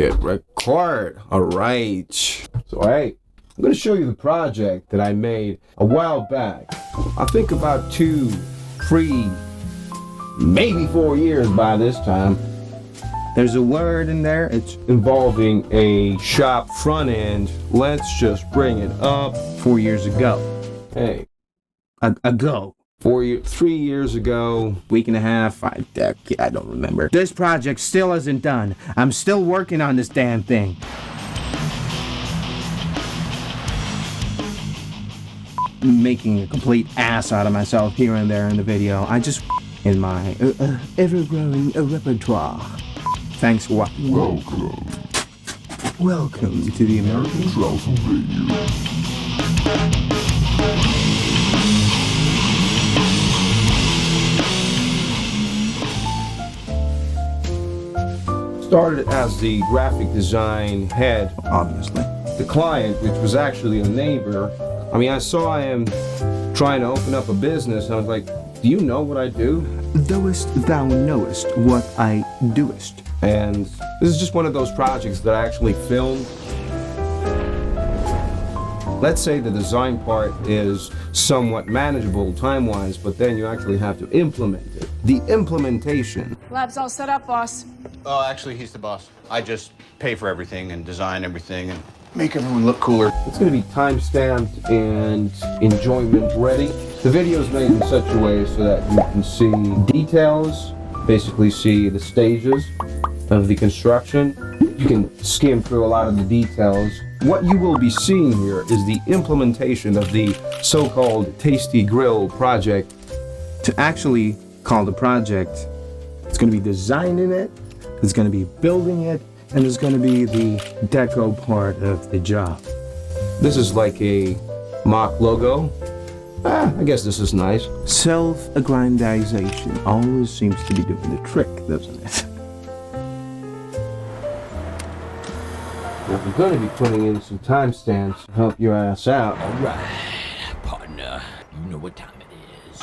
Hit record. All right. So hey, I'm gonna show you the project that I made a while back. I think about 2, 3, maybe 4 years by this time. There's a word in there. It's involving a shop front end. Let's just bring it up 4 years ago. Hey, ago. 3 years ago, week and a half, I don't remember. This project still isn't done. I'm still working on this damn thing. Making a complete ass out of myself here and there in the video. I just in my ever-growing repertoire. Thanks for watching. Welcome to the American Travel Radio. Started as the graphic design head, obviously. The client, which was actually a neighbor, I mean, I saw him trying to open up a business, and I was like, do you know what I do? Doest thou knowest what I doest. And this is just one of those projects that I actually filmed. Let's say the design part is somewhat manageable time-wise, but then you actually have to implement it. The implementation. Lab's all set up, boss. Oh, actually, he's the boss. I just pay for everything and design everything and make everyone look cooler. It's going to be time-stamped and enjoyment ready. The video is made in such a way so that you can see details, basically see the stages of the construction. You can skim through a lot of the details. What you will be seeing here is the implementation of the so-called Tasty Grill project. To actually call the project, it's going to be designing it, it's going to be building it, and it's going to be the deco part of the job. This is like a mock logo. I guess this is nice. Self-aggrandization always seems to be doing the trick, doesn't it? I'm going to be putting in some timestamps to help your ass out. Alright, partner. You know what time it is.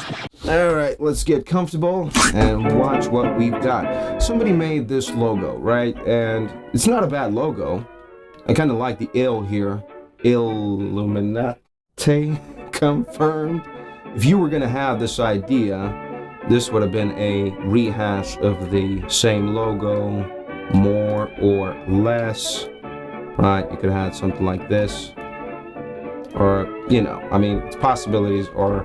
Alright, let's get comfortable and watch what we've got. Somebody made this logo, right? And it's not a bad logo. I kind of like the ill here. Illuminate confirmed. If you were going to have this idea, this would have been a rehash of the same logo, more or less. Right, you could have had something like this, or, you know, I mean, its possibilities are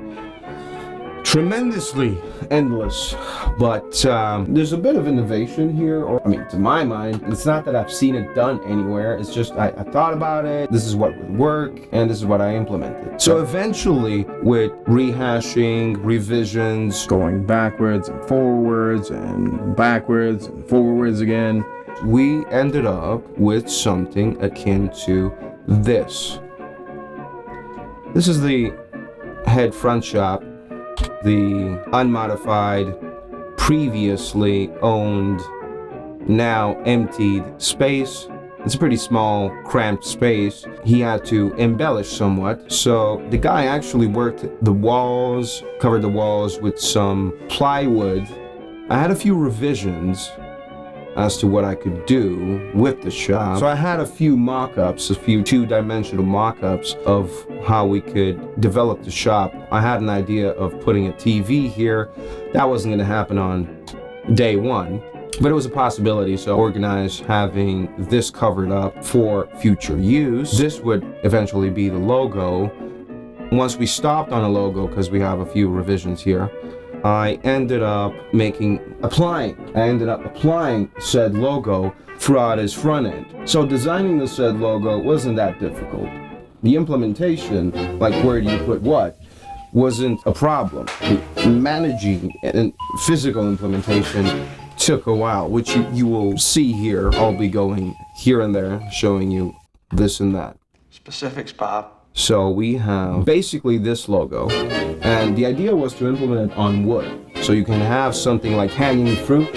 tremendously endless, but there's a bit of innovation here, or, I mean, to my mind, it's not that I've seen it done anywhere, it's just I thought about it, this is what would work, and this is what I implemented. So eventually, with rehashing, revisions, going backwards and forwards again, we ended up with something akin to this. This is the head front shop, the unmodified, previously owned, now emptied space. It's a pretty small, cramped space. He had to embellish somewhat. So the guy actually worked the walls, covered the walls with some plywood. I had a few revisions as to what I could do with the shop. So I had a few mock-ups, a few two-dimensional mock-ups of how we could develop the shop. I had an idea of putting a TV here. That wasn't gonna happen on day one, but it was a possibility. So I organized having this covered up for future use. This would eventually be the logo. Once we stopped on a logo, because we have a few revisions here, I ended up applying said logo throughout his front end. So designing the said logo wasn't that difficult. The implementation, like where do you put what, wasn't a problem. Managing and physical implementation took a while, which you will see here. I'll be going here and there, showing you this and that. Specifics, Bob. So we have basically this logo, and the idea was to implement it on wood. So you can have something like hanging fruit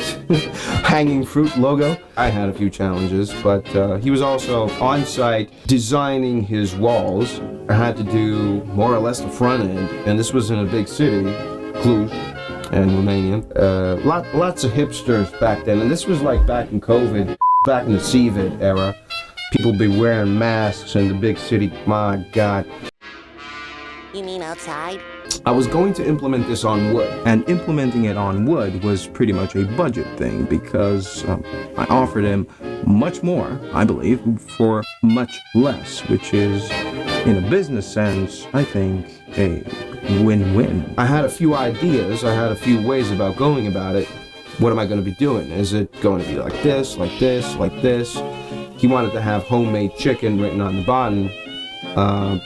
logo. I had a few challenges, but he was also on site designing his walls. I had to do more or less the front end, and this was in a big city, Cluj, and Romania. Lots of hipsters back then, and this was like back in COVID. back in the CVID era, people be wearing masks in the big city. My God. You mean outside? I was going to implement this on wood, And implementing it on wood was pretty much a budget thing because I offered him much more, I believe, for much less, which is, in a business sense, I think, a win-win. I had a few ideas, I had a few ways about going about it. What am I going to be doing? Is it going to be like this, like this, like this? He wanted to have homemade chicken written on the bottom.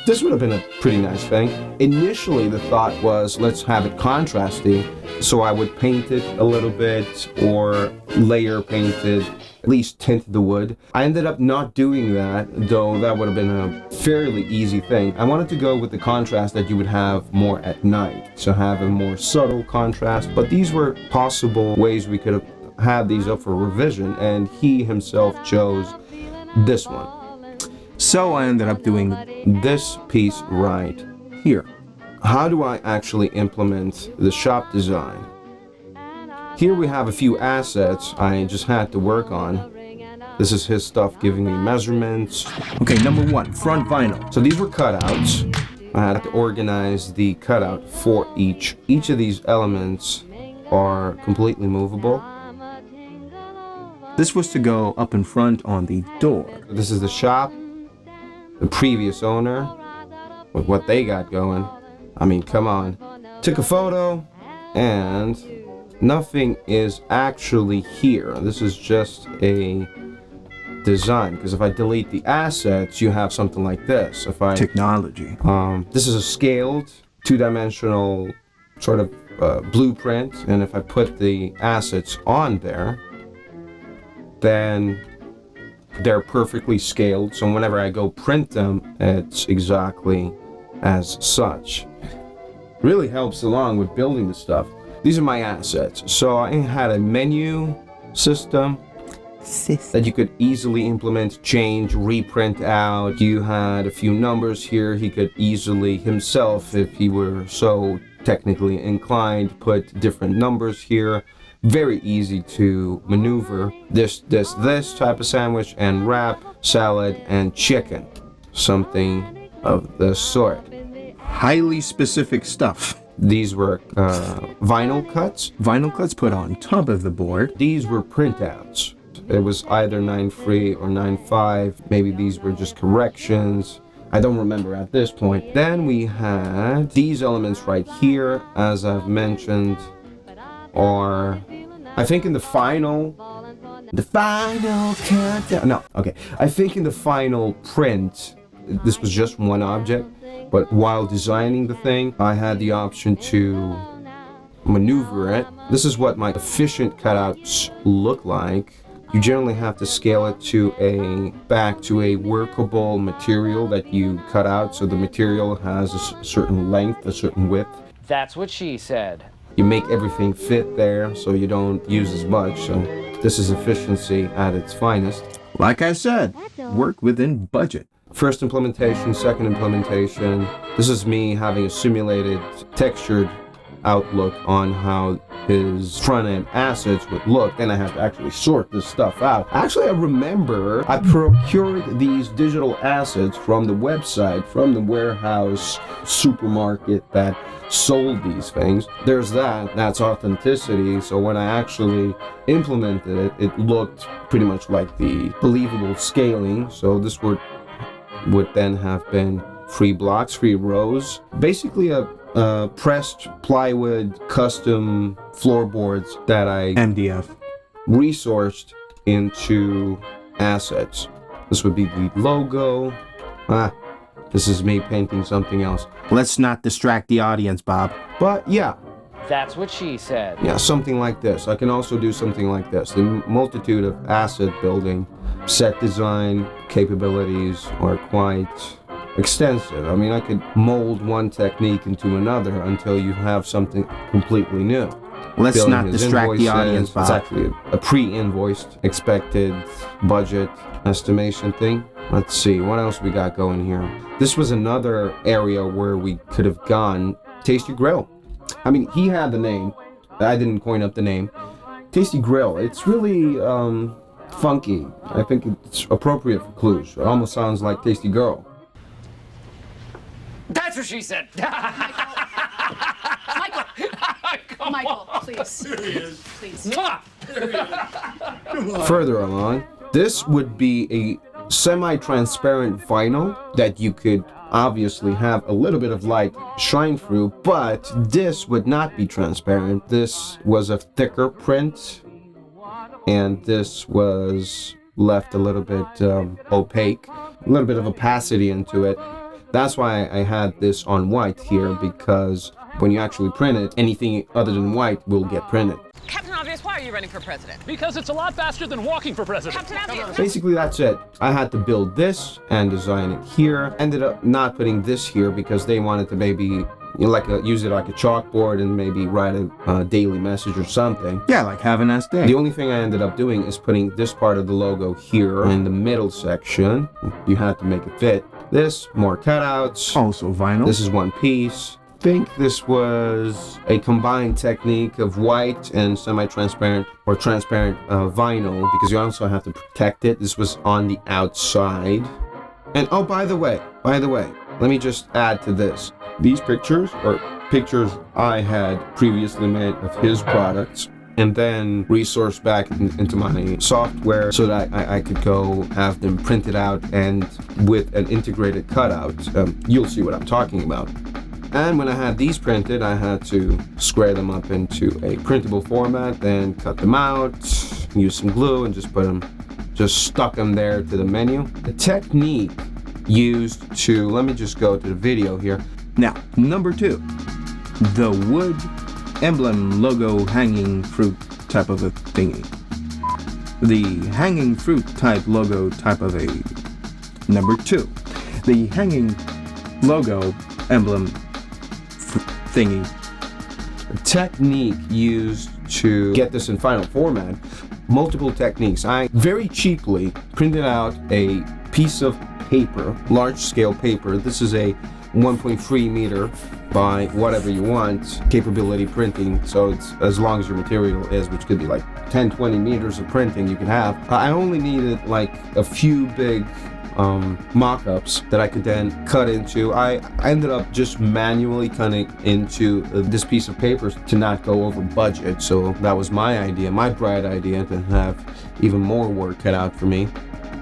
This would have been a pretty nice thing. Initially, the thought was, let's have it contrasty, so I would paint it a little bit, or layer paint it, at least tint the wood. I ended up not doing that, though that would have been a fairly easy thing. I wanted to go with the contrast that you would have more at night, so have a more subtle contrast, but these were possible ways we could have had these up for revision, and he himself chose this one. So I ended up doing This piece right here. How do I actually implement the shop design? Here we have a few assets I just had to work on. This is his stuff giving me measurements. Okay, number one, front vinyl. So these were cutouts. I had to organize the cutout for each. Each of these elements are completely movable. This was to go up in front on the door. This is the shop, the previous owner, with what they got going. I mean, come on. Took a photo, and nothing is actually here. This is just a design, because if I delete the assets, you have something like this. If I Technology. this is a scaled, two-dimensional sort of blueprint, and if I put the assets on there, then they're perfectly scaled, so whenever I go print them, it's exactly as such. Really helps along with building the stuff. These are my assets. So I had a menu system that you could easily implement, change, reprint out. You had a few numbers here. He could easily himself, if he were so technically inclined, put different numbers here. Very easy to maneuver. This type of sandwich, and wrap, salad, and chicken. Something of the sort. Highly specific stuff. These were vinyl cuts. Vinyl cuts put on top of the board. These were printouts. It was either 9.3 or 9.5. Maybe these were just corrections. I don't remember at this point. Then we had these elements right here, as I've mentioned, are, I think in the final countdown. No, okay. I think in the final print, this was just one object, but while designing the thing, I had the option to maneuver it. This is what my efficient cutouts look like. You generally have to scale it back to a workable material that you cut out, so the material has a certain length, a certain width. That's what she said. You make everything fit there, so you don't use as much. So this is efficiency at its finest. Like I said, work within budget. First implementation, second implementation. This is me having a simulated, textured outlook on how his front-end assets would look. Then I have to actually sort this stuff out. Actually, I remember I procured these digital assets from the website, from the warehouse supermarket that sold these things. There's that's authenticity. So when I actually implemented it, it looked pretty much like the believable scaling. So this would then have been 3 blocks, 3 rows. Basically a pressed plywood custom floorboards that I MDF resourced into assets. This would be the logo. This is me painting something else. Let's not distract the audience, Bob. But yeah, That's what she said. yeah, something like this. I can also do something like this. The multitude of asset building, set design capabilities are quite extensive. I mean, I could mold one technique into another until you have something completely new. Let's Billing not his distract the invoices. audience, Bob. It's actually a pre-invoiced expected budget estimation thing. Let's see, what else we got going here? This was another area where we could have gone. Tasty Grill. I mean, he had the name. I didn't coin up the name. Tasty Grill. It's really funky. I think it's appropriate for Cluj. It almost sounds like Tasty Girl. That's what she said. Michael, please. Please. Further along, this would be a semi-transparent vinyl that you could obviously have a little bit of light shine through, but this would not be transparent. This was a thicker print, and this was left a little bit opaque, a little bit of opacity into it. That's why I had this on white here, because when you actually print it, anything other than white will get printed. Captain Obvious, why are you running for president? Because it's a lot faster than walking for president. Captain Obvious. Basically, that's it. I had to build this and design it here. Ended up not putting this here because they wanted to maybe use it like a chalkboard and maybe write a daily message or something. Yeah, like have a nice day. The only thing I ended up doing is putting this part of the logo here in the middle section. You had to make it fit. This, more cutouts. Also vinyl. This is one piece. I think this was a combined technique of white and semi-transparent or transparent vinyl, because you also have to protect it. This was on the outside. And oh, by the way, let me just add to this. These pictures are pictures I had previously made of his products, and then resourced back into my software so that I could go have them printed out and with an integrated cutout. You'll see what I'm talking about. And when I had these printed, I had to square them up into a printable format, then cut them out, use some glue, and just stuck them there to the menu. The technique used to, let me just go to the video here. Now, number 2, the wood emblem logo hanging fruit type of a thingy. The hanging fruit type logo type of a number 2. The hanging logo emblem thingy. The technique used to get this in final format, multiple techniques. I very cheaply printed out a piece of paper, large scale paper. This is a 1.3 meter by whatever you want capability printing, so it's as long as your material is, which could be like 10-20 meters of printing you can have. I only needed like a few big mock-ups that I could then cut into. I ended up just manually cutting into this piece of paper to not go over budget, so that was my idea, my bright idea, to have even more work cut out for me.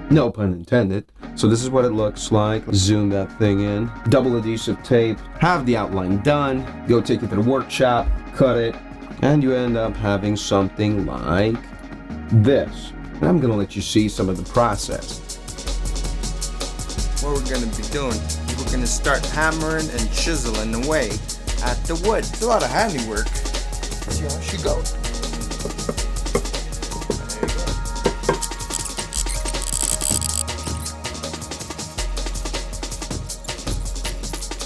No pun intended. So this is what it looks like. Zoom that thing in. Double adhesive tape. Have the outline done. Go take it to the workshop. Cut it. And you end up having something like this. And I'm going to let you see some of the process. What we're going to be doing, we're going to start hammering and chiseling away at the wood. It's a lot of handiwork. See how she goes.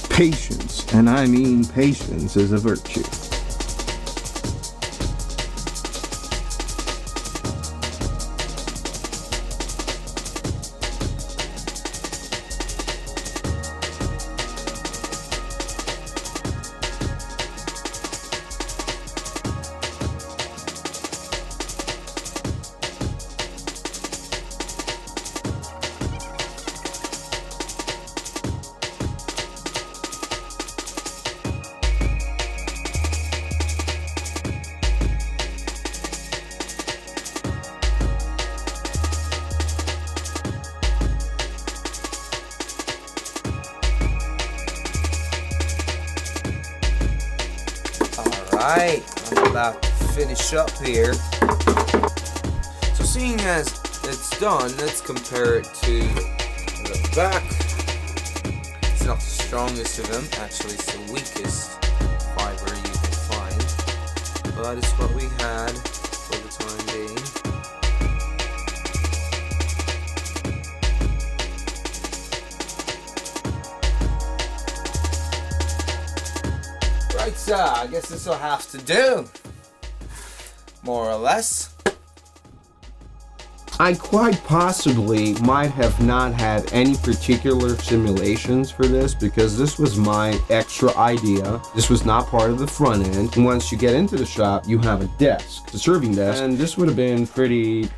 Patience, and I mean patience, is a virtue. Alright, I'm about to finish up here. So seeing as it's done, let's compare it to the back. It's not the strongest of them, actually it's the weakest fiber you can find. But it's what we had for the time being. Right, so I guess this will have to do, more or less. I quite possibly might have not had any particular simulations for this, because this was my extra idea. This was not part of the front end. Once you get into the shop, you have a desk, a serving desk, and this would have been pretty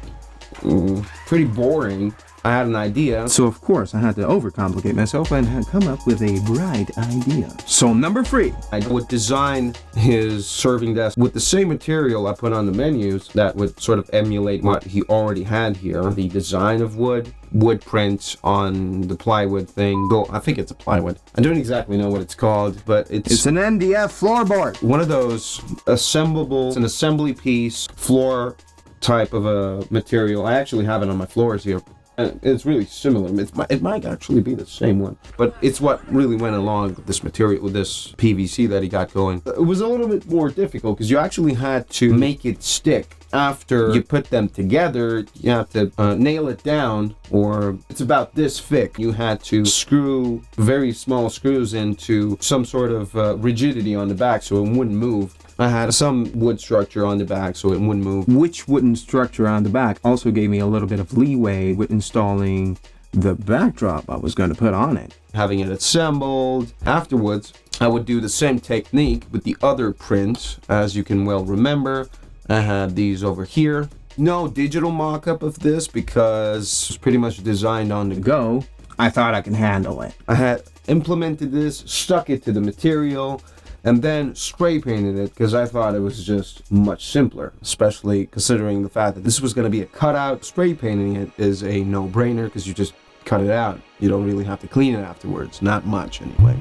pretty boring. I had an idea. So of course I had to overcomplicate myself and had come up with a bright idea. So number 3. I would design his serving desk with the same material I put on the menus that would sort of emulate what he already had here. The design of wood prints on the plywood thing. I think it's a plywood. I don't exactly know what it's called, but it's an MDF floorboard. One of those assemblable, it's an assembly piece, floor type of a material. I actually have it on my floors here. And it's really similar. It might actually be the same one, but it's what really went along with this material, with this PVC that he got going. It was a little bit more difficult because you actually had to make it stick. After you put them together, you have to nail it down, or it's about this thick. You had to screw very small screws into some sort of rigidity on the back so it wouldn't move. I had some wood structure on the back so it wouldn't move. Which wooden structure on the back also gave me a little bit of leeway with installing the backdrop I was going to put on it. Having it assembled. Afterwards, I would do the same technique with the other prints. As you can well remember, I had these over here. No digital mock-up of this because it's pretty much designed on the go. I thought I can handle it. I had implemented this, stuck it to the material, and then spray painted it because I thought it was just much simpler, especially considering the fact that this was going to be a cutout. Spray painting it is a no-brainer because you just cut it out. You don't really have to clean it afterwards, not much anyway.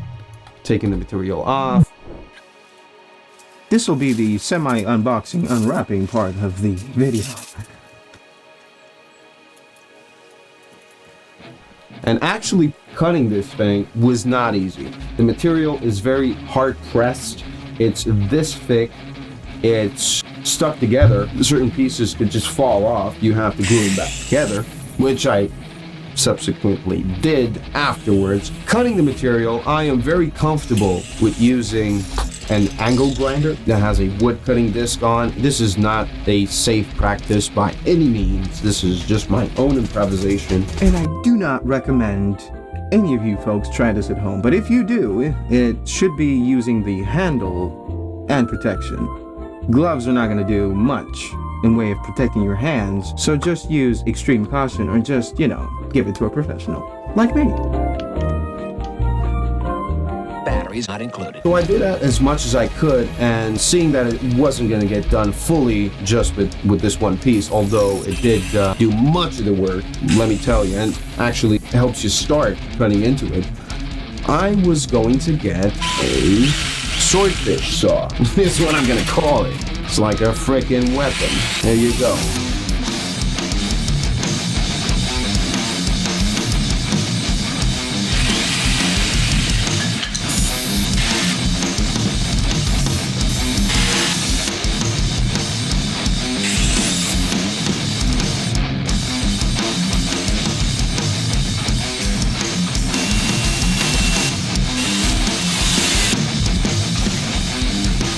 Taking the material off. This will be the semi-unboxing, unwrapping part of the video. And actually cutting this thing was not easy. The material is very hard pressed. It's this thick. It's stuck together. Certain pieces could just fall off. You have to glue them back together, which I subsequently did afterwards. Cutting the material, I am very comfortable with using an angle grinder that has a wood cutting disc on. This is not a safe practice by any means. This is just my own improvisation. And I do not recommend any of you folks try this at home, but if you do, it should be using the handle and protection. Gloves are not going to do much in way of protecting your hands, so just use extreme caution or just, give it to a professional, like me. Batteries not included. So I did as much as I could, and seeing that it wasn't going to get done fully just with this one piece, although it did do much of the work, let me tell you, and actually helps you start cutting into it, I was going to get a swordfish saw. This is what I'm going to call it. It's like a freaking weapon. There you go.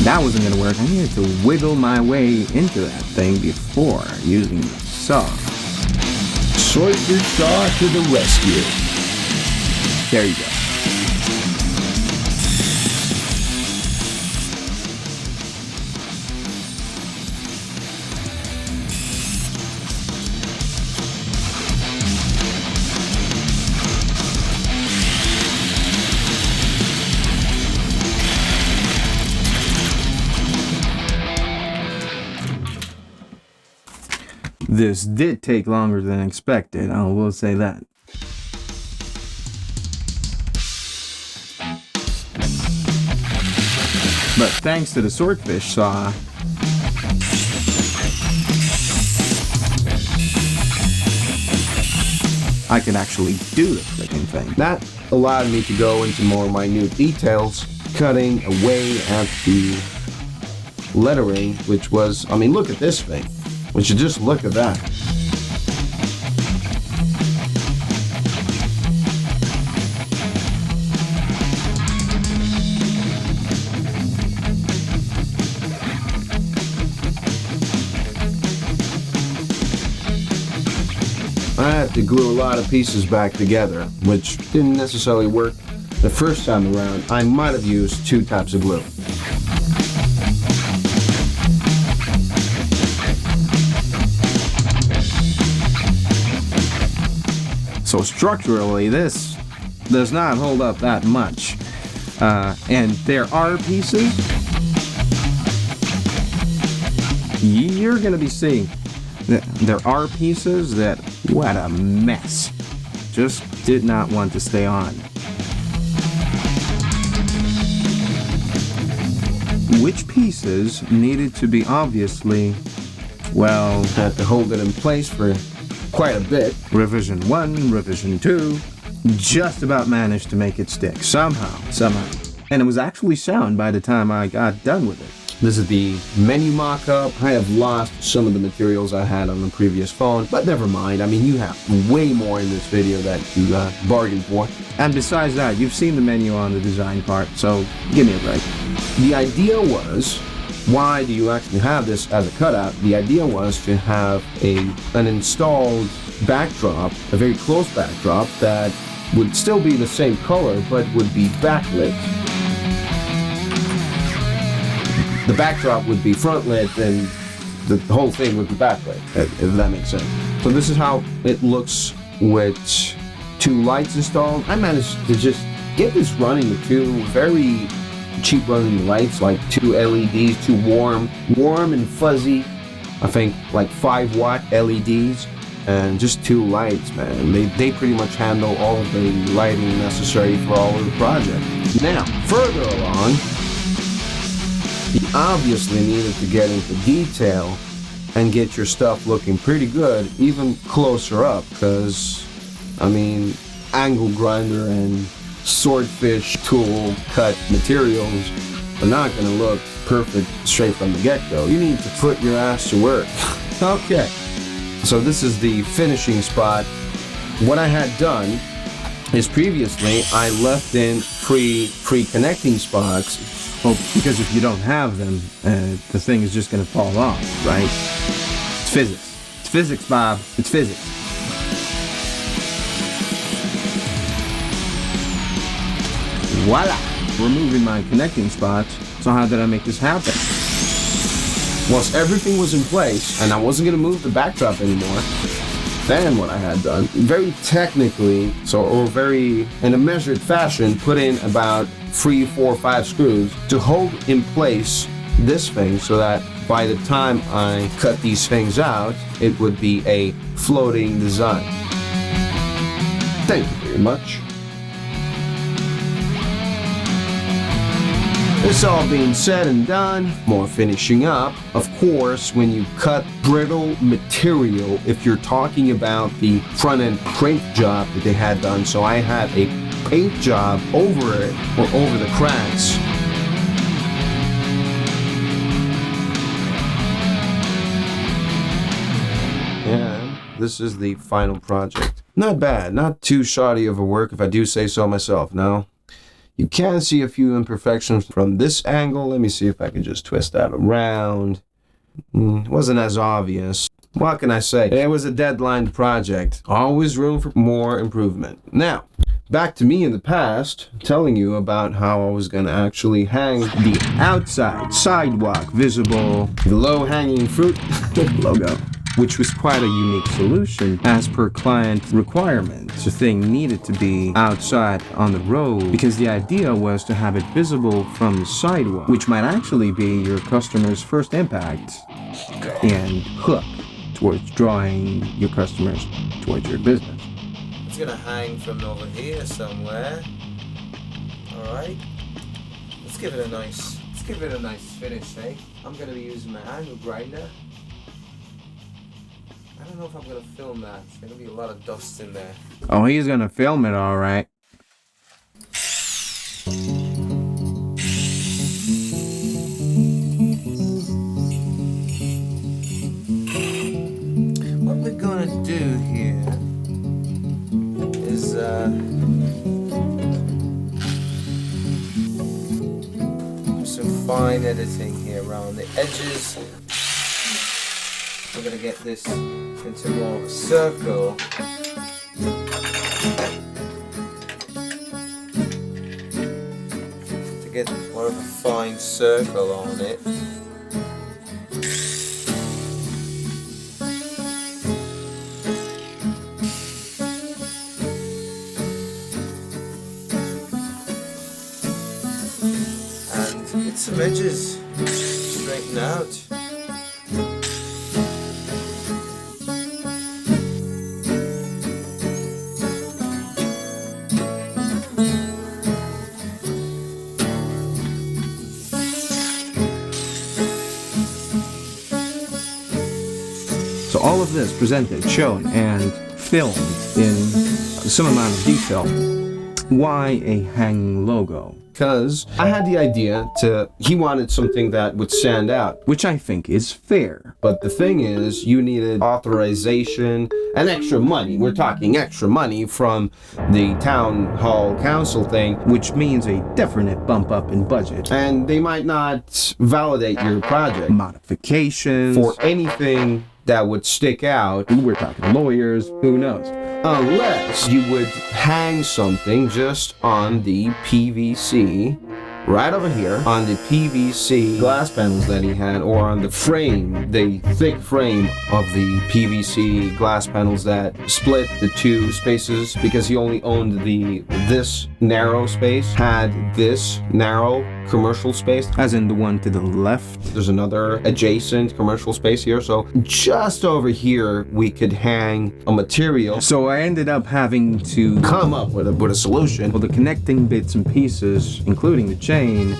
That wasn't going to work. I needed to wiggle my way into that thing before using the saw. Swordfish saw to the rescue. There you go. This did take longer than expected, I will say that. But thanks to the swordfish saw, I can actually do the freaking thing. That allowed me to go into more minute details, cutting away at the lettering, which was, look at this thing. Would you just look at that? I had to glue a lot of pieces back together, which didn't necessarily work the first time around. I might have used 2 types of glue. So structurally, this does not hold up that much. And there are pieces you're gonna be seeing. There are pieces that, what a mess. Just did not want to stay on. Which pieces needed to be obviously, well, Had to hold it in place for quite a bit. revision 1, revision 2, just about managed to make it stick somehow. And it was actually sound by the time I got done with it. This is the menu mock-up. I have lost some of the materials I had on the previous phone, but never mind. I mean, you have way more in this video that you bargained for. And besides that, you've seen the menu on the design part, so give me a break. The idea was, why do you actually have this as a cutout? The idea was to have an installed backdrop, a very close backdrop that would still be the same color, but would be backlit. The backdrop would be front lit and the whole thing would be backlit, if that makes sense. So this is how it looks with 2 lights installed. I managed to just get this running with 2 very cheap running lights, like 2 LEDs, 2 warm and fuzzy, I think like 5-watt LEDs, and just 2 lights, man. They pretty much handle all of the lighting necessary for all of the project. Now, further along, you obviously needed to get into detail and get your stuff looking pretty good, even closer up, because, I mean, angle grinder and swordfish tool cut materials are not going to look perfect straight from the get-go. You need to put your ass to work. Okay, so this is the finishing spot. What I had done is previously I left in pre-connecting spots. Well, because if you don't have them, the thing is just going to fall off, right? It's physics. It's physics, Bob. It's physics. Voila! Removing my connecting spots. So how did I make this happen? Once everything was in place and I wasn't going to move the backdrop anymore, then what I had done, very technically, or very in a measured fashion, put in about 3, 4, 5 screws to hold in place this thing so that by the time I cut these things out, it would be a floating design. Thank you very much. This all being said and done, more finishing up. Of course, when you cut brittle material, if you're talking about the front-end paint job that they had done, so I had a paint job over it, or over the cracks. Yeah, this is the final project. Not bad, not too shoddy of a work if I do say so myself, no? You can see a few imperfections from this angle. Let me see if I can just twist that around. It wasn't as obvious. What can I say? It was a deadline project. Always room for more improvement. Now, back to me in the past, telling you about how I was going to actually hang the outside sidewalk visible, the low-hanging fruit logo, which was quite a unique solution as per client requirements. The thing needed to be outside on the road because the idea was to have it visible from the sidewalk, which might actually be your customer's first impact and hook towards drawing your customers towards your business. It's gonna hang from over here somewhere. Alright. Let's give it a nice finish, eh? I'm gonna be using my angle grinder. I don't know if I'm gonna film that. There's gonna be a lot of dust in there. Oh, he's gonna film it all right. What we're gonna do here is some fine editing here around the edges. We're gonna get this into more of a circle. To get more of a fine circle on it. some edges straighten out. So all of this presented, shown, and filmed in some amount of detail. Why a hanging logo? Because I had the idea he wanted something that would stand out. Which I think is fair. But the thing is, you needed authorization and extra money. We're talking extra money from the town hall council thing. Which means a definite bump up in budget. And they might not validate your project. Modifications. For anything that would stick out. We're talking lawyers, who knows? Unless you would hang something just on the PVC, right over here, on the PVC glass panels that he had, or on the frame, the thick frame of the PVC glass panels that split the two spaces, because he only owned this narrow space, had this narrow commercial space. As in the one to the left. There's another adjacent commercial space here, so just over here we could hang a material. So I ended up having to come up with a solution. Well, the connecting bits and pieces, including the chain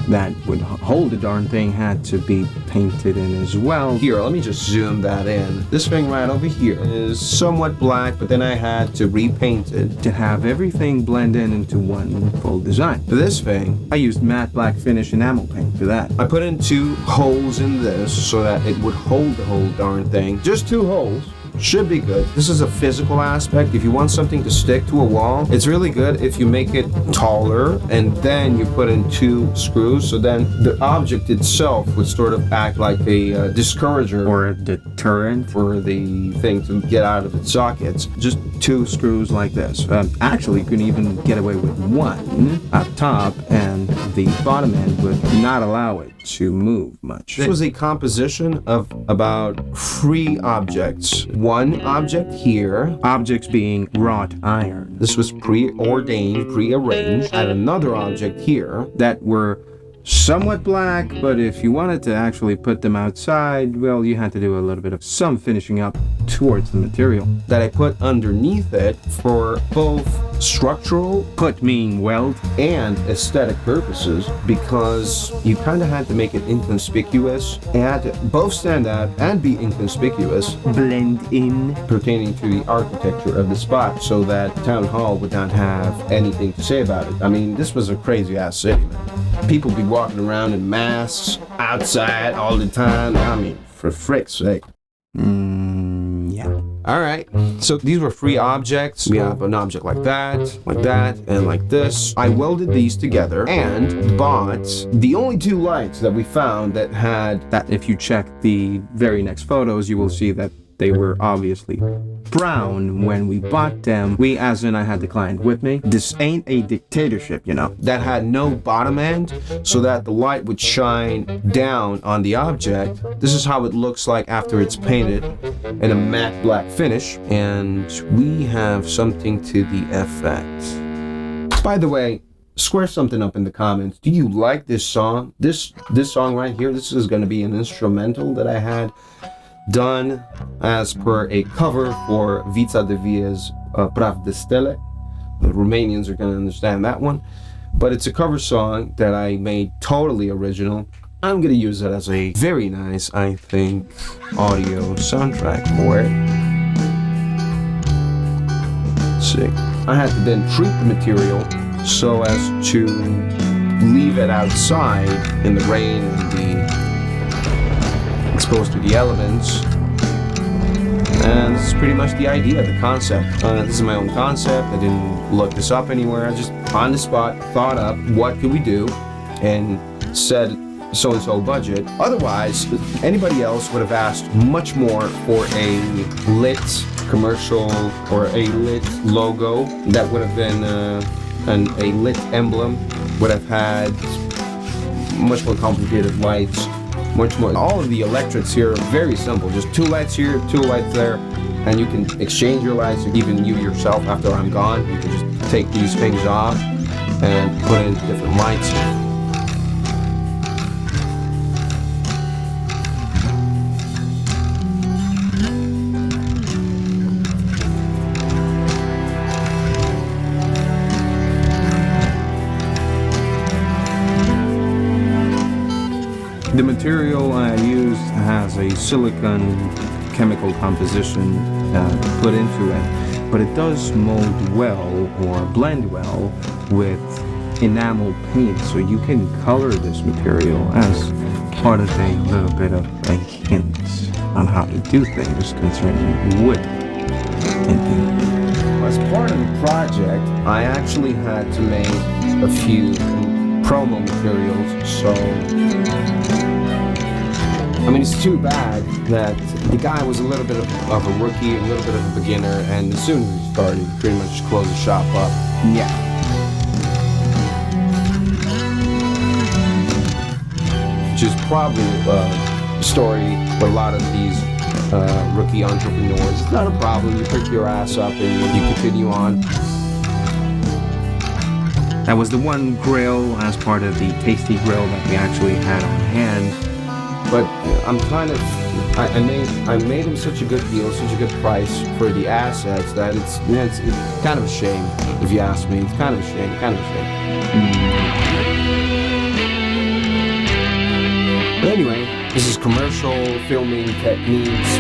that would hold the darn thing, had to be painted in as well. Here, let me just zoom that in. This thing right over here is somewhat black, but then I had to repaint it to have everything blend into one full design. For this thing, I used matte black finish enamel paint for that. I put in 2 holes in this so that it would hold the whole darn thing. Just 2 holes. Should be good. This is a physical aspect. If you want something to stick to a wall, it's really good if you make it taller and then you put in 2 screws, so then the object itself would sort of act like a discourager or a deterrent for the thing to get out of its sockets. Just 2 screws like this. Actually, you can even get away with 1 up top, and the bottom end would not allow it to move much. This was a composition of about 3 objects. 1 object here. Objects being wrought iron. This was preordained, prearranged. And another object here. That were somewhat black, but if you wanted to actually put them outside, well, you had to do a little bit of some finishing up towards the material. That I put underneath it for both structural, put meaning weld, and aesthetic purposes, because you kind of had to make it inconspicuous. It had to both stand out and be inconspicuous. Blend in. Pertaining to the architecture of the spot, so that town hall would not have anything to say about it. I mean, this was a crazy ass city, man. People be walking around in masks outside all the time. I mean, for frick's sake. Yeah. Alright, so these were 3 objects. We have an object like that, and like this. I welded these together and bought the only 2 lights that we found that had... That if you check the very next photos, you will see that they were obviously brown when we bought them. We, as in I had the client with me. This ain't a dictatorship, you know. That had no bottom end, so that the light would shine down on the object. This is how it looks like after it's painted in a matte black finish. And we have something to the effect. By the way, square something up in the comments. Do you like this song? This song right here, this is going to be an instrumental that I had done as per a cover for Vița de Via's Praf de Stele. The Romanians are going to understand that one. But it's a cover song that I made totally original. I'm going to use it as a very nice, I think, audio soundtrack for it. Let's see. I had to then treat the material so as to leave it outside in the rain and the exposed to the elements, and this is pretty much the idea, the concept. This is my own concept. I didn't look this up anywhere. I just on the spot thought up what could we do and said so-and-so budget. Otherwise, anybody else would have asked much more for a lit commercial or a lit logo. That would have been a lit emblem, would have had much more complicated lights. Much more. All of the electrics here are very simple. Just 2 lights here, 2 lights there, and you can exchange your lights. Even you yourself, after I'm gone, you can just take these things off and put in different lights. The material I used has a silicon chemical composition put into it, but it does mold well or blend well with enamel paint, so you can color this material as part of a little bit of a hint on how to do things concerning wood tinting. As part of the project, I actually had to make a few promo materials, so I mean, it's too bad that the guy was a little bit of a rookie, a little bit of a beginner, and as soon as we started, he pretty much closed the shop up. Yeah. Which is probably a story for a lot of these rookie entrepreneurs. It's not a problem. You pick your ass up and you continue on. That was the one grill as part of the tasty grill that we actually had on hand. But I'm kind of, I made him such a good deal, such a good price for the assets that it's kind of a shame, if you ask me. It's kind of a shame, But anyway, this is commercial filming techniques.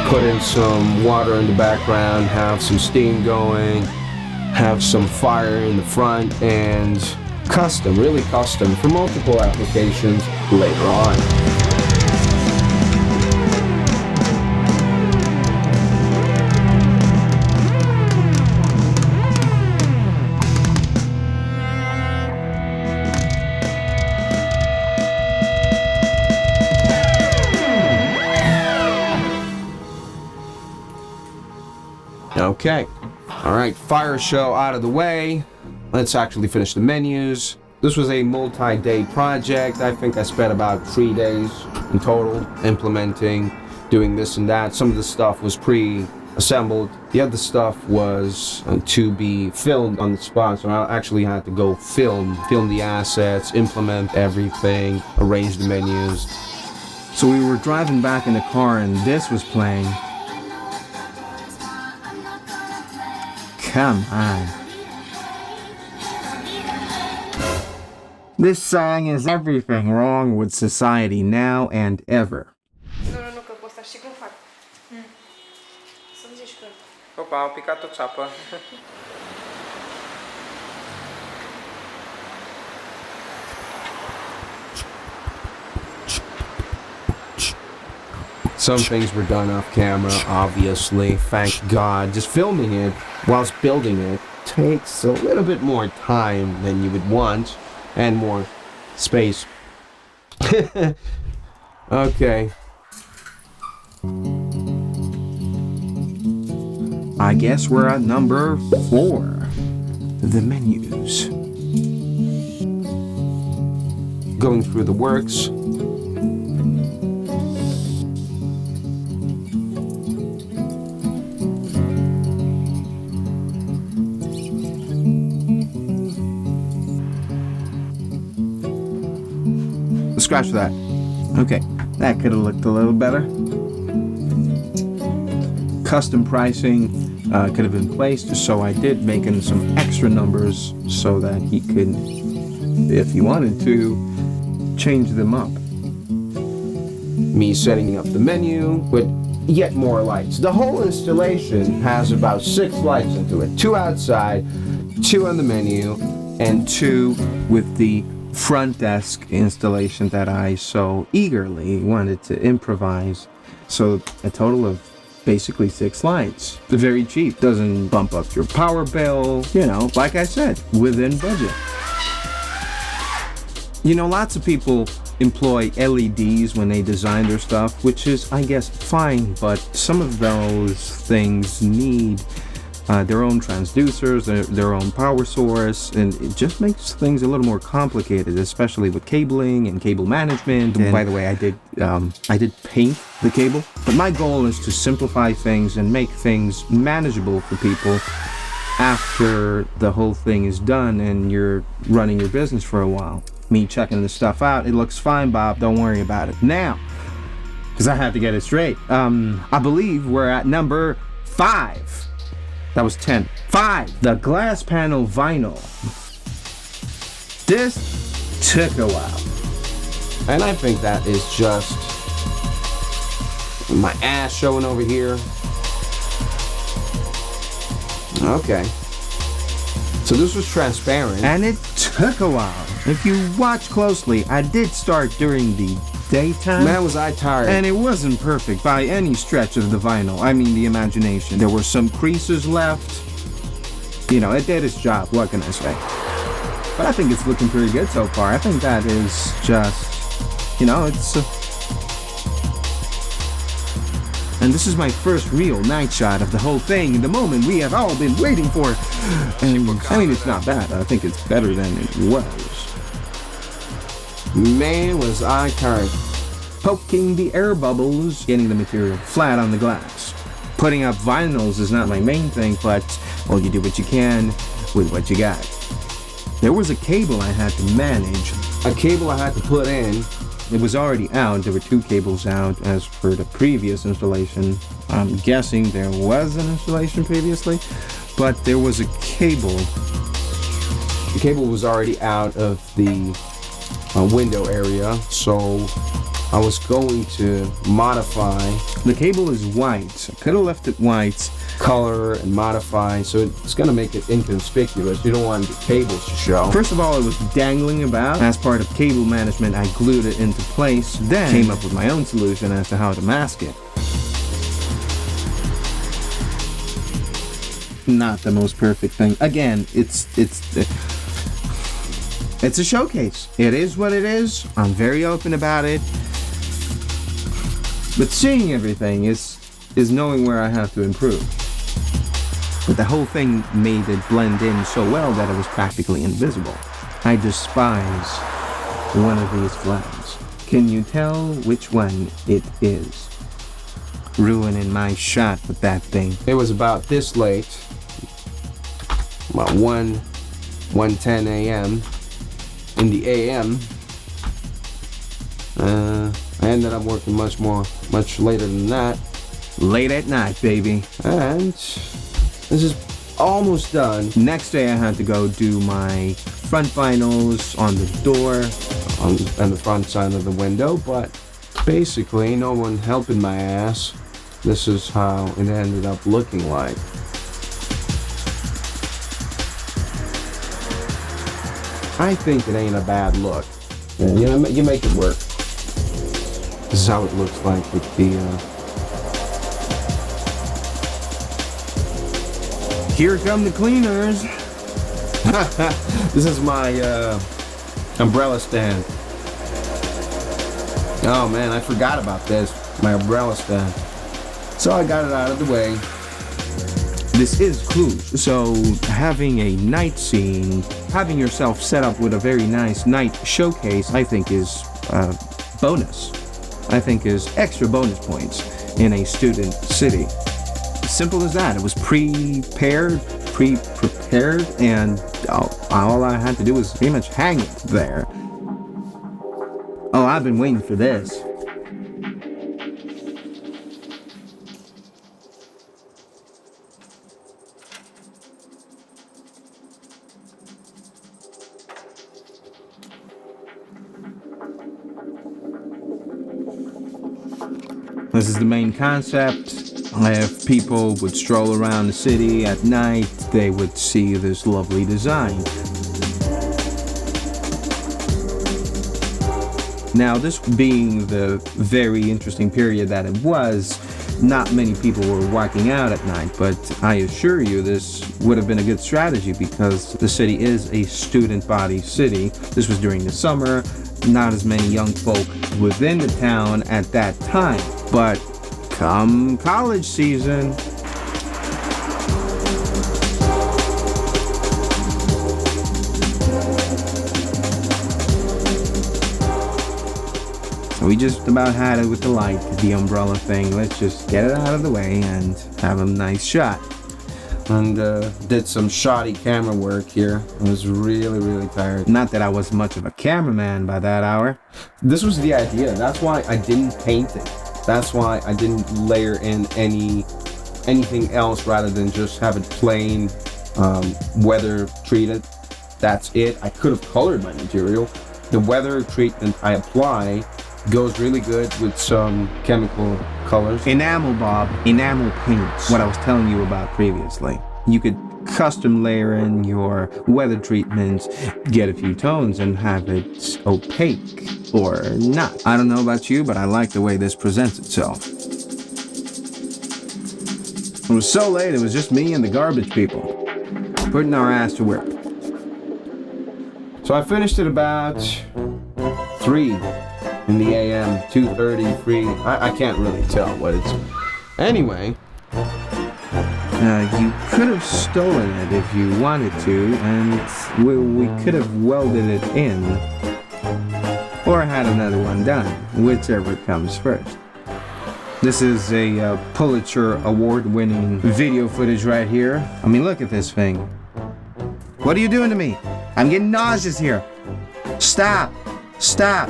Put in some water in the background, have some steam going, have some fire in the front, and custom, really custom, for multiple applications later on. Okay, all right, fire show out of the way. Let's actually finish the menus. This was a multi-day project. I think I spent about 3 days in total implementing, doing this and that. Some of the stuff was pre-assembled. The other stuff was to be filmed on the spot, so I actually had to go film the assets, implement everything, arrange the menus. So we were driving back in the car and this was playing. Come on. This song is everything wrong with society now and ever. Nu, că poți știi cum fac. Să-mi zici că... Opa, au picat o țapă. Some things were done off camera, obviously, thank God. Just filming it whilst building it takes a little bit more time than you would want, and more space. Okay. I guess we're at number 4. The menus. Going through the works. Scratch that. Okay, that could have looked a little better. Custom pricing, could have been placed, so I did make in some extra numbers so that he could, if he wanted to, change them up. Me setting up the menu with yet more lights. The whole installation has about 6 lights into it. 2 outside, 2 on the menu, and 2 with the front desk installation that I so eagerly wanted to improvise. So a total of basically 6 lights. Very cheap. Doesn't bump up your power bill. You know, like I said, within budget. You know, lots of people employ LEDs when they design their stuff, which is, I guess, fine, but some of those things need their own transducers, their own power source, and it just makes things a little more complicated, especially with cabling and cable management. And by the way, I did paint the cable, but my goal is to simplify things and make things manageable for people after the whole thing is done and you're running your business for a while. Me checking the stuff out, it looks fine, Bob, don't worry about it. Now, because I have to get it straight, I believe we're at number 5. That was 10. 5, the glass panel vinyl. This took a while. and I think that is just my ass showing over here. Okay. So this was transparent. And it took a while. If you watch closely, I did start during the daytime. Man, was I tired. And it wasn't perfect by any stretch of the vinyl. I mean the imagination. There were some creases left. You know, it did its job, what can I say? But I think it's looking pretty good so far. I think that is just, you know, it's... And this is my first real night shot of the whole thing, the moment we have all been waiting for. And I mean, it's not bad. I think it's better than it was. Man, was I tired. Poking the air bubbles, getting the material flat on the glass. Putting up vinyls is not my main thing, but, well, you do what you can with what you got. There was a cable I had to manage. A cable I had to put in. It was already out. There were 2 cables out as for the previous installation. I'm guessing there was an installation previously, but there was a cable. The cable was already out of the window area, so I was going to modify. The cable is white. I could have left it white. Color and modify, so it's going to make it inconspicuous. You don't want the cables to show. First of all, it was dangling about. As part of cable management, I glued it into place, then came up with my own solution as to how to mask it. Not the most perfect thing. Again, it's a showcase. It is what it is. I'm very open about it. But seeing everything is knowing where I have to improve. But the whole thing made it blend in so well that it was practically invisible. I despise one of these flags. Can you tell which one it is? Ruining my shot with that thing. It was about this late, about 1:10 a.m. In the a.m. I ended up working much later than that. Late at night, baby. And this is almost done. Next day I had to go do my front vinyls on the door. On the front side of the window, but basically no one helping my ass. This is how it ended up looking like. I think it ain't a bad look. You know, you make it work. This is how it looks like with the Here come the cleaners. This is my umbrella stand. Oh man, I forgot about this. My umbrella stand. So I got it out of the way. This is Cluj, so having a night scene, having yourself set up with a very nice night showcase, I think is bonus. I think is extra bonus points in a student city. Simple as that. It was pre-prepared, and all I had to do was pretty much hang it there. Oh, I've been waiting for this. This is the main concept. If people would stroll around the city at night, they would see this lovely design. Now, this being the very interesting period that it was, not many people were walking out at night, but I assure you this would have been a good strategy because the city is a student body city. This was during the summer, not as many young folk within the town at that time, but come college season, we just about had it with the light, the umbrella thing. Let's just get it out of the way and have a nice shot. And did some shoddy camera work here. I was really tired. Not that I was much of a cameraman by that hour. This was the idea. That's why I didn't paint it. That's why I didn't layer in anything else rather than just have it plain weather treated. That's it. I could have colored my material. The weather treatment I apply goes really good with some chemical colors. Enamel paints, what I was telling you about previously. You could custom layer in your weather treatments, get a few tones and have it opaque or not. I don't know about you, but I like the way this presents itself. It was so late, it was just me and the garbage people, putting our ass to work. So I finished it about 3 in the AM, 2:30, 3. I can't really tell what it's. Anyway. You could have stolen it if you wanted to, and we could have welded it in. Or had another one done, whichever comes first. This is a Pulitzer award-winning video footage right here. I mean, look at this thing. What are you doing to me? I'm getting nauseous here. Stop. Stop.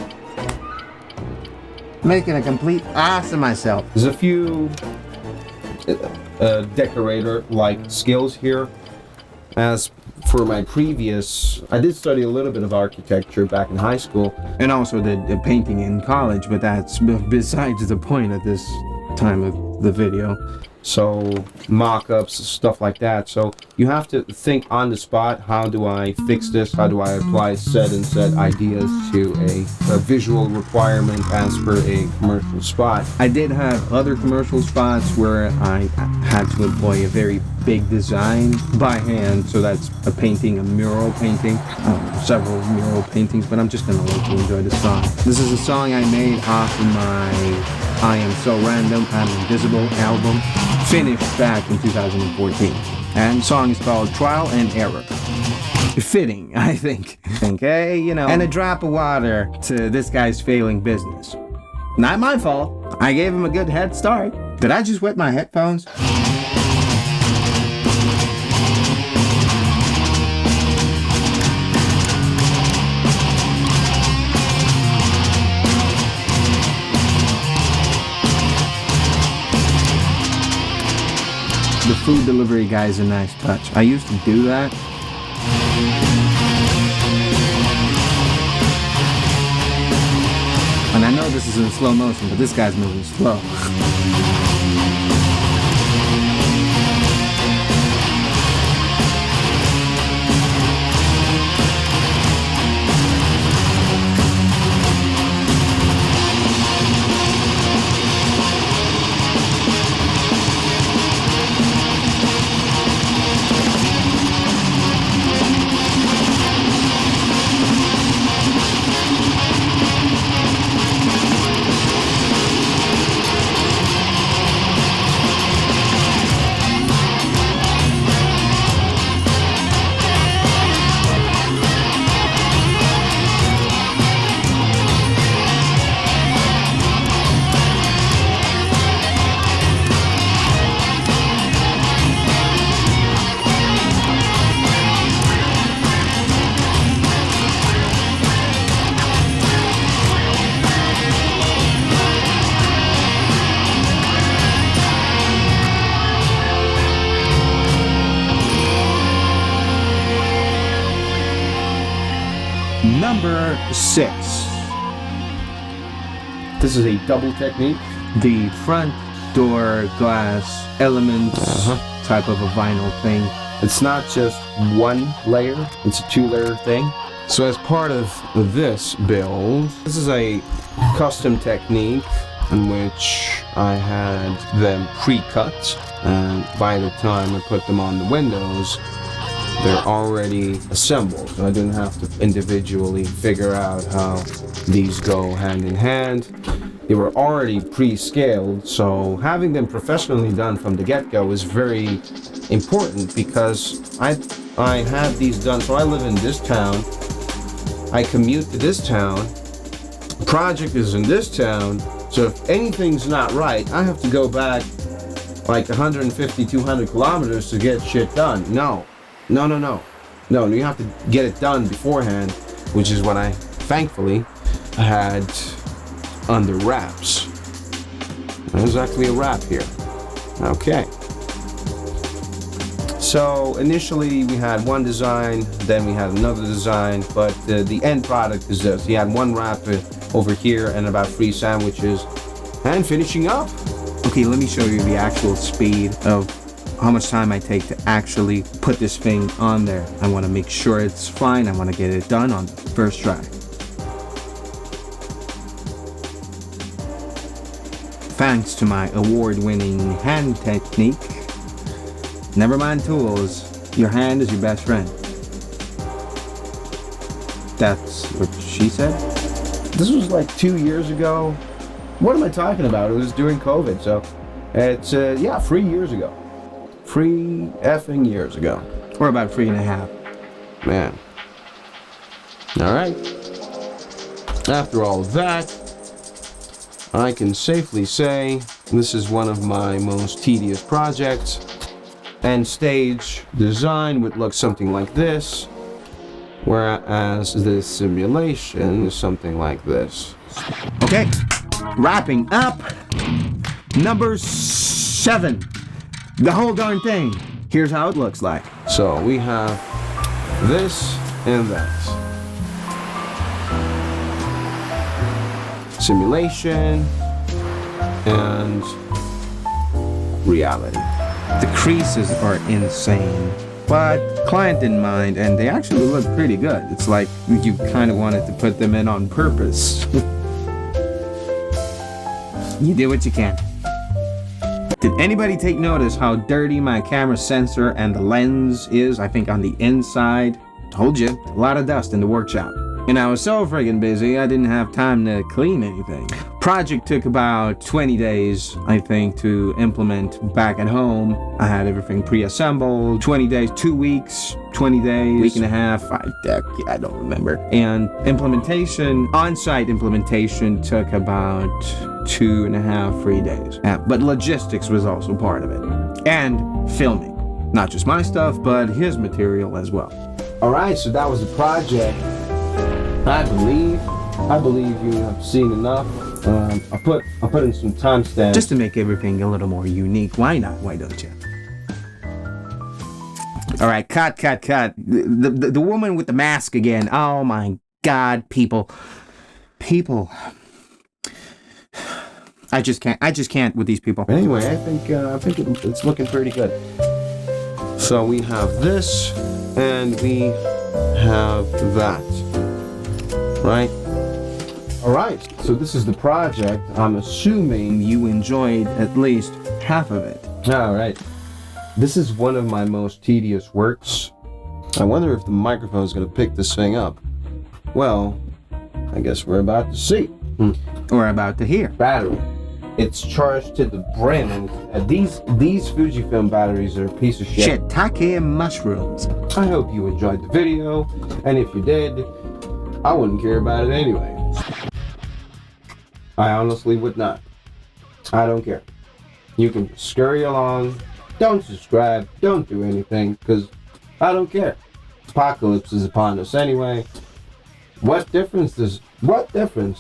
Making a complete ass of myself. There's a few decorator-like skills here. As for my previous, I did study a little bit of architecture back in high school. And also did painting in college, but that's besides the point at this time of the video. So mock-ups, stuff like that. So you have to think on the spot, how do I fix this? How do I apply said ideas to a visual requirement as per a commercial spot? I did have other commercial spots where I had to employ a very big design by hand. So that's a painting, a mural painting, several mural paintings, but I'm just gonna let you enjoy the song. This is a song I made off of my I Am So Random, I'm Invisible album, finished back in 2014. And the song is called Trial and Error. Fitting, I think. Hey, you know, and a drop of water to this guy's failing business. Not my fault. I gave him a good head start. Did I just wet my headphones? The food delivery guy is a nice touch. I used to do that. And I know this is in slow motion, but this guy's moving slow. Number 6. This is a double technique. the front door glass elements type of a vinyl thing. It's not just one layer, it's a 2-layer thing. So as part of this build, this is a custom technique in which I had them pre-cut, and by the time I put them on the windows, they're already assembled. So I didn't have to individually figure out how these go hand in hand. They were already pre-scaled, so having them professionally done from the get-go is very important, because I have these done. So I live in this town, I commute to this town, project is in this town, so if anything's not right, I have to go back like 150, 200 kilometers to get shit done. No, you have to get it done beforehand, which is what I thankfully had under wraps. There's actually a wrap here. Okay. So initially we had one design, then we had another design, but the end product is this. You had one wrap over here and about 3 sandwiches. And finishing up. Okay, let me show you the actual speed of how much time I take to actually put this thing on there. I want to make sure it's fine. I want to get it done on the first try. Thanks to my award-winning hand technique. Never mind tools, your hand is your best friend. That's what she said? This was like 2 years ago. What am I talking about? It was during COVID, so it's, 3 years ago. 3 effing years ago. Or about 3.5. Man. Alright. After all of that, I can safely say this is one of my most tedious projects. End stage design would look something like this, whereas the simulation is something like this. Okay, wrapping up. Number 7. The whole darn thing. Here's how it looks like. So we have this and that. Simulation and reality. The creases are insane, but client didn't mind, and they actually look pretty good. It's like you kind of wanted to put them in on purpose. You did what you can. Did anybody take notice how dirty my camera sensor and the lens is? I think on the inside. Told you, a lot of dust in the workshop. And I was so friggin' busy, I didn't have time to clean anything. Project took about 20 days, I think, to implement back at home. I had everything pre-assembled. 20 days, 2 weeks, 20 days, week and a half, I don't remember. And implementation, on-site implementation took about 2.5, 3 days. But logistics was also part of it. And filming. Not just my stuff, but his material as well. Alright, so that was the project. I believe you have seen enough. I put in some timestamps just to make everything a little more unique. Why not? Why don't you? All right, cut. The woman with the mask again. Oh my God, people. I just can't with these people. Anyway, I think it's looking pretty good. So we have this and we have that. Right? Alright, so this is the project. I'm assuming you enjoyed at least half of it. Alright. This is one of my most tedious works. I wonder if the microphone is going to pick this thing up. Well, I guess we're about to see. Or about to hear. Battery. It's charged to the brim, and these Fujifilm batteries are a piece of shit. Shiitake mushrooms. I hope you enjoyed the video, and if you did, I wouldn't care about it anyway. I honestly would not. I don't care. You can scurry along, don't subscribe, don't do anything, because I don't care. Apocalypse is upon us anyway. What difference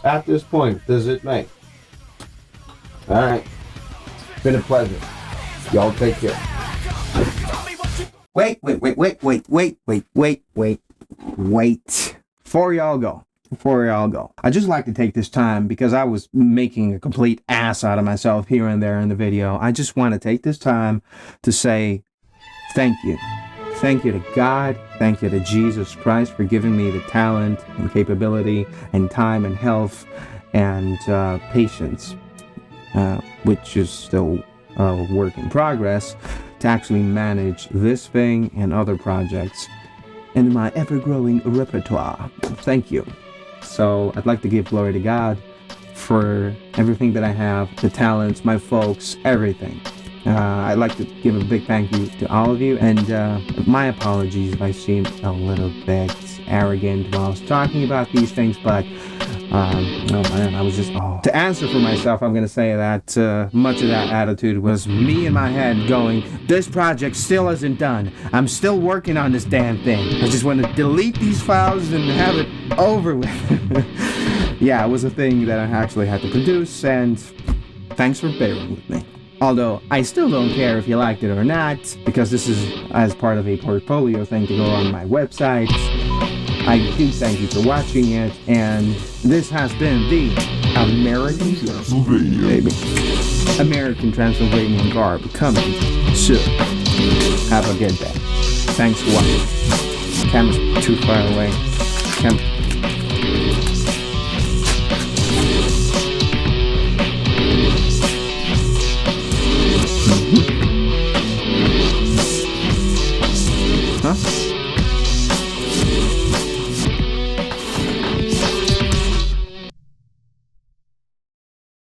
at this point does it make? Alright. Been a pleasure. Y'all take care. Wait. Before y'all go, before I'll go, I'd just like to take this time, because I was making a complete ass out of myself here and there in the video. I just want to take this time to say thank you. Thank you to God. Thank you to Jesus Christ for giving me the talent and capability and time and health and patience, which is still a work in progress, to actually manage this thing and other projects in my ever-growing repertoire. Thank you. So I'd like to give glory to God for everything that I have, the talents, my folks, everything. I'd like to give a big thank you to all of you, and my apologies if I seemed a little bit arrogant while I was talking about these things, but oh man, I was just, To answer for myself, I'm gonna say that much of that attitude was me in my head going, this project still isn't done. I'm still working on this damn thing. I just want to delete these files and have it over with. Yeah, it was a thing that I actually had to produce, and thanks for bearing with me. Although, I still don't care if you liked it or not, because this is as part of a portfolio thing to go on my website. I do thank you for watching it, and this has been the American Transylvania, baby. American Transylvanian garb coming soon. Have a good day. Thanks for watching. Camera's too far away.